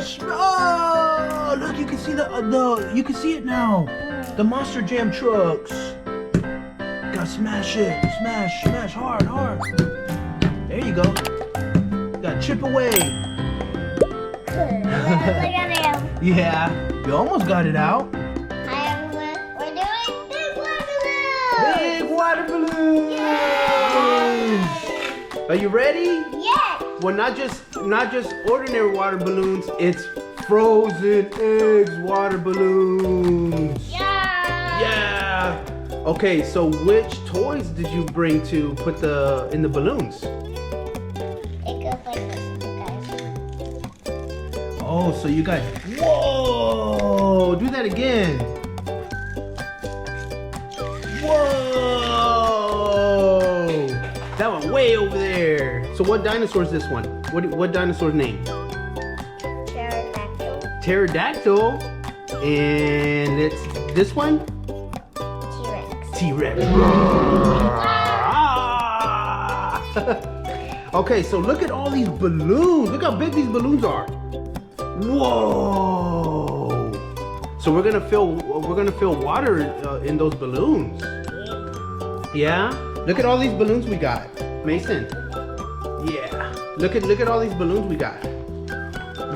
Smash! Oh, look, you can see you can see it now. The Monster Jam trucks. Gotta smash it. Smash hard. There you go. Gotta chip away. Look at him. Yeah, you almost got it out. Hi everyone. We're doing big water balloons. Big water balloons. Yay! Are you ready? Yes. Well, not just ordinary water balloons. It's frozen eggs water balloons. Yeah. Yeah. Okay, so which toys did you bring to put in the balloons? It goes like this, guys. Oh, so you got. Whoa! Do that again. Whoa! That went way over there. So what dinosaur is this one? What dinosaur's name? Pterodactyl. Pterodactyl. And it's this one? T-Rex. T-Rex. Okay, so look at all these balloons. Look how big these balloons are. Whoa! So we're gonna fill water in those balloons. Yeah. Look at all these balloons we got, Mason. Yeah. Look at all these balloons we got.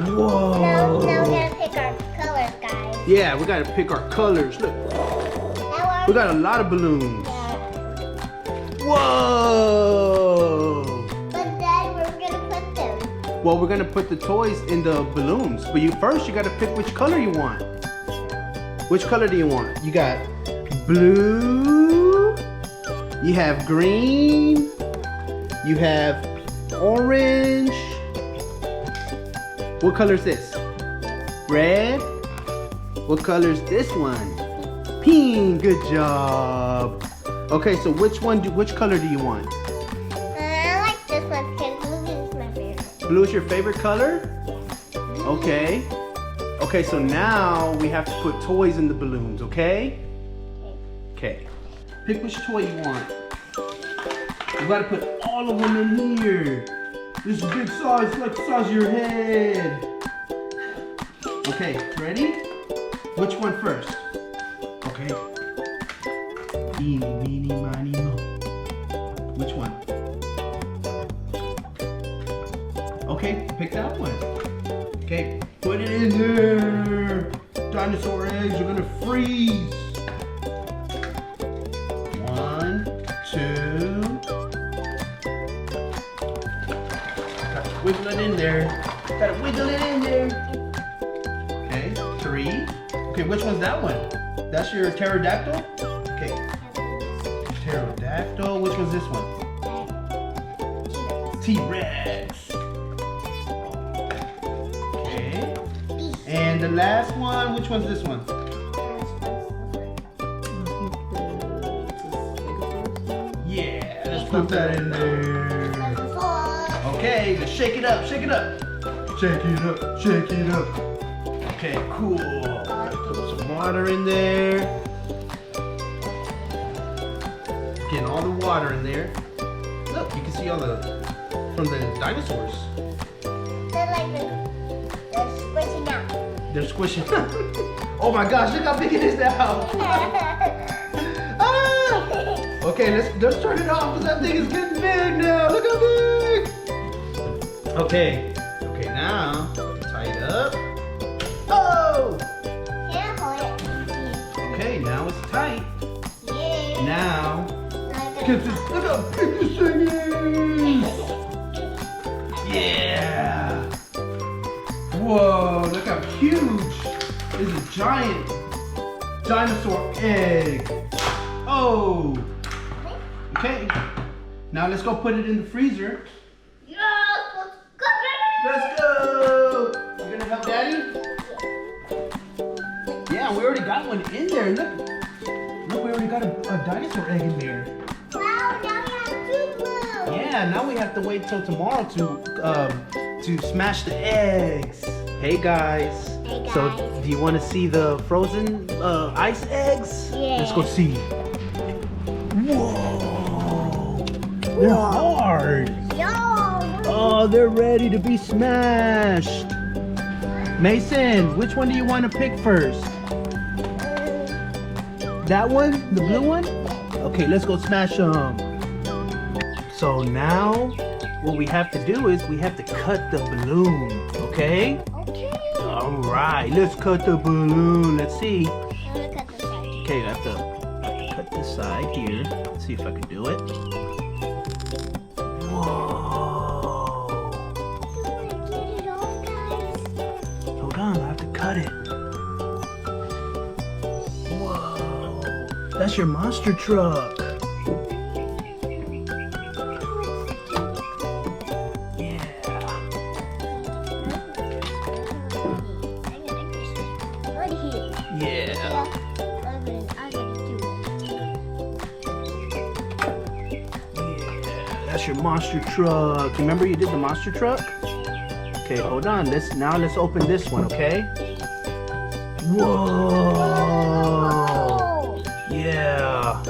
Whoa. Now we gotta pick our colors, guys. Yeah, we gotta pick our colors. Look, we got a lot of balloons. Whoa! But then we're gonna put them. Well, we're gonna put the toys in the balloons, but you gotta pick which color you want. Which color do you want? You got blue, you have green, you have orange. What color is this? Red. What color is this one? Pink. Good job. Okay, so which color do you want? I like this one because blue is my favorite. Blue is your favorite color? Okay. Okay, so now we have to put toys in the balloons, okay? Okay. Pick which toy you want. You gotta put all of them in here. This is big size, like the size of your head. Okay, ready? Which one first? Okay. Eeny, meeny, miny, mo. Which one? Okay, pick that one. Okay, put it in there. Dinosaur eggs are gonna freeze. 1, 2. Gotta wiggle it in there. Gotta wiggle it in there. Okay, 3. Okay, which one's that one? That's your pterodactyl? Okay. Pterodactyl. Which one's this one? T-Rex. Okay. And the last one, which one's this one? Yeah, let's put that in there. Okay, let's shake it up, shake it up. Shake it up, shake it up. Okay, cool. Put some water in there. Getting all the water in there. Look, you can see all from the dinosaurs. They're like they're squishing out. They're squishing. Oh my gosh, look how big it is now. Ah! Okay, let's turn it off because that thing is getting big now. Look how big. Okay, now tie it up. Oh! Yeah, hold it. Okay, now it's tight. Yeah. Now, get this. Look how big this thing is. Yeah. Whoa, look how huge. It's a giant dinosaur egg. Oh. Okay. Now let's go put it in the freezer. Yeah, let's go. Let's go. You gonna help Daddy? Yeah, we already got one in there. Look, we already got a dinosaur egg in there. Wow, now we have 2 balloons. Yeah, now we have to wait till tomorrow to smash the eggs. Hey guys. Hey guys. So, do you want to see the frozen ice eggs? Yeah. Let's go see. Whoa! They're hard. Yo. Oh, they're ready to be smashed. Mason, which one do you want to pick first? That one? The blue one? Okay, let's go smash them. So now, what we have to do is we have to cut the balloon, okay? Okay. Alright, let's cut the balloon. Let's see. I'm gonna cut the side. Okay, I have to cut this side here. Let's see if I can do it. Whoa. I'm gonna get it off, guys. Hold on, I have to cut it. Whoa. That's your monster truck. Yeah. Yeah, that's your monster truck. Remember you did the monster truck? Okay, hold on. Let's open this one, okay? Whoa. Yeah.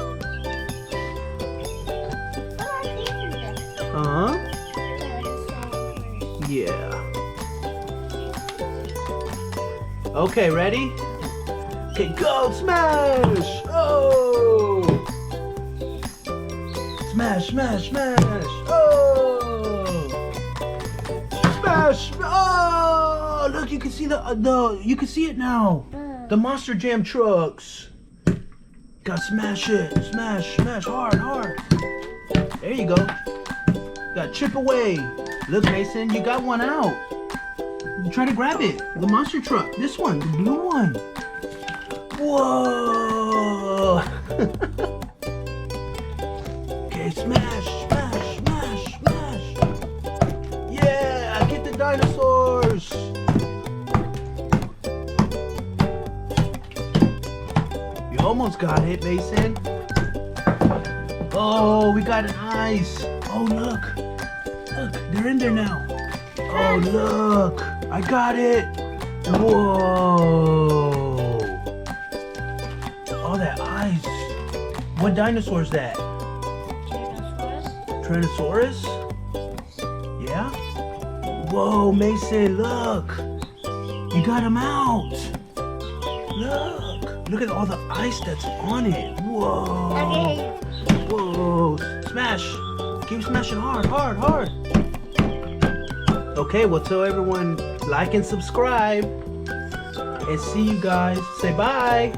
Uh-huh. Yeah. Okay, ready? Okay, go smash! Oh! Smash, smash, smash! Oh! Smash! Oh! Look, you can see you can see it now. The Monster Jam trucks. Gotta smash it. Smash, smash, hard, hard. There you go. Gotta chip away. Look, Mason, you got one out. Try to grab it. The monster truck. This one, the blue one. Whoa! Okay, smash, smash, smash, smash. Yeah, get the dinosaurs. You almost got it, Mason. Oh, we got an ice. Oh, look. Look, they're in there now. Oh, look. I got it. Whoa. Oh, that ice. What dinosaur is that? Tyrannosaurus? Yeah? Whoa, Mason, look. You got him out. Look. Look at all the ice that's on it. Whoa. Whoa. Smash. Keep smashing hard, hard, hard. Okay, well, tell everyone like and subscribe. And see you guys. Say bye.